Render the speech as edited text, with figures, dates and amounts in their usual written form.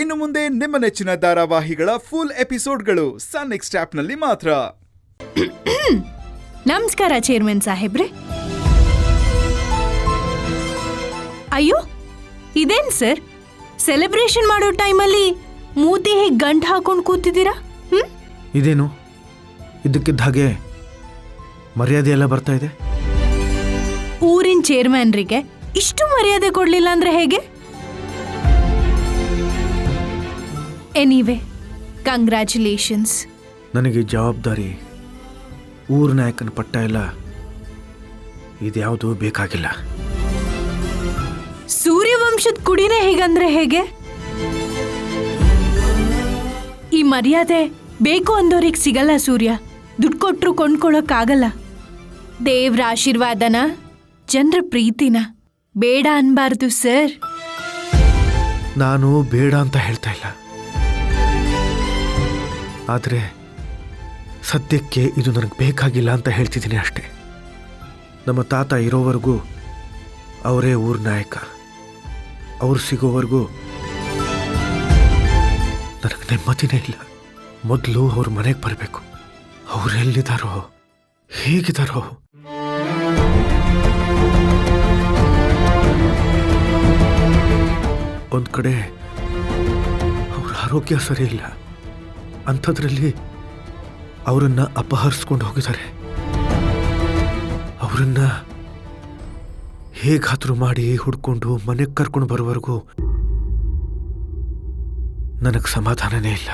ಇನ್ನು ಮುಂದೆ ನಿಮ್ಮ ನೆಚ್ಚಿನ ಧಾರಾವಾಹಿಗಳ ಫುಲ್ ಎಪಿಸೋಡ್ಗಳು ಸನ್ ನೆಕ್ಸ್ಟ್ ಆಪ್ನಲ್ಲಿ ಮಾತ್ರ. ನಮಸ್ಕಾರ ಚೇರ್ಮನ್ ಸಾಹೇಬ್ರೆ. ಅಯ್ಯೋ, ಇದೇನ್ ಸರ್, ಸೆಲೆಬ್ರೇಷನ್ ಮಾಡೋ ಟೈಮಲ್ಲಿ ಮೂತಿ ಹೇಗೆ ಗಂಟು ಹಾಕೊಂಡು ಕೂತಿದ್ದೀರಾ? ಇದೇನು ಇದಕ್ಕಿದ್ದ ಹಾಗೆ ಮರ್ಯಾದೆ ಎಲ್ಲ ಬರ್ತಾ ಇದೆ. ಊರಿನ ಚೇರ್ಮನ್ರಿಗೆ ಇಷ್ಟು ಮರ್ಯಾದೆ ಕೊಡ್ಲಿಲ್ಲ ಅಂದ್ರೆ ಹೇಗೆ? Anyway, congratulations. ನನಗೆ ಜವಾಬ್ದಾರಿ, ಊರ ನಾಯಕನ ಪಟ್ಟ ಎಲ್ಲ ಇದ್ಯಾವುದೂ ಬೇಕಾಗಿಲ್ಲ. ಸೂರ್ಯವಂಶದ ಕುಡಿನೇ ಹೇಗಂದ್ರೆ ಹೇಗೆ? ಈ ಮರ್ಯಾದೆ ಬೇಕು ಅಂದೋರಿಗೆ ಸಿಗಲ್ಲ ಸೂರ್ಯ. ದುಡ್ಡು ಕೊಟ್ಟರು ಕೊಂಡ್ಕೊಳ್ಳೋಕ್ಕಾಗಲ್ಲ. ದೇವ್ರ ಆಶೀರ್ವಾದನ, ಜನರ ಪ್ರೀತಿನ ಬೇಡ ಅನ್ಬಾರ್ದು ಸರ್. ನಾನು ಬೇಡ ಅಂತ ಹೇಳ್ತಾ ಇಲ್ಲ, ಆದರೆ ಸದ್ಯಕ್ಕೆ ಇದು ನನಗೆ ಬೇಕಾಗಿಲ್ಲ ಅಂತ ಹೇಳ್ತಿದ್ದೀನಿ ಅಷ್ಟೇ. ನಮ್ಮ ತಾತ ಇರೋವರೆಗೂ ಅವರೇ ಊರ ನಾಯಕ. ಅವ್ರು ಸಿಗೋವರೆಗೂ ನನಗೆ ನೆಮ್ಮದಿನೇ ಇಲ್ಲ. ಮೊದಲು ಅವ್ರ ಮನೆಗೆ ಬರಬೇಕು. ಅವರೆಲ್ಲಿದ್ದಾರೋ, ಹೇಗಿದ್ದಾರೋ. ಒಂದು ಕಡೆ ಅವ್ರ ಆರೋಗ್ಯ ಸರಿ ಇಲ್ಲ, ಅಂಥದ್ರಲ್ಲಿ ಅವರನ್ನು ಅಪಹರಿಸ್ಕೊಂಡು ಹೋಗಿದ್ದಾರೆ. ಅವರನ್ನ ಹೇಗಾದರೂ ಮಾಡಿ ಹುಡ್ಕೊಂಡು ಮನೆಗೆ ಕರ್ಕೊಂಡು ಬರೋವರೆಗೂ ನನಗೆ ಸಮಾಧಾನನೇ ಇಲ್ಲ.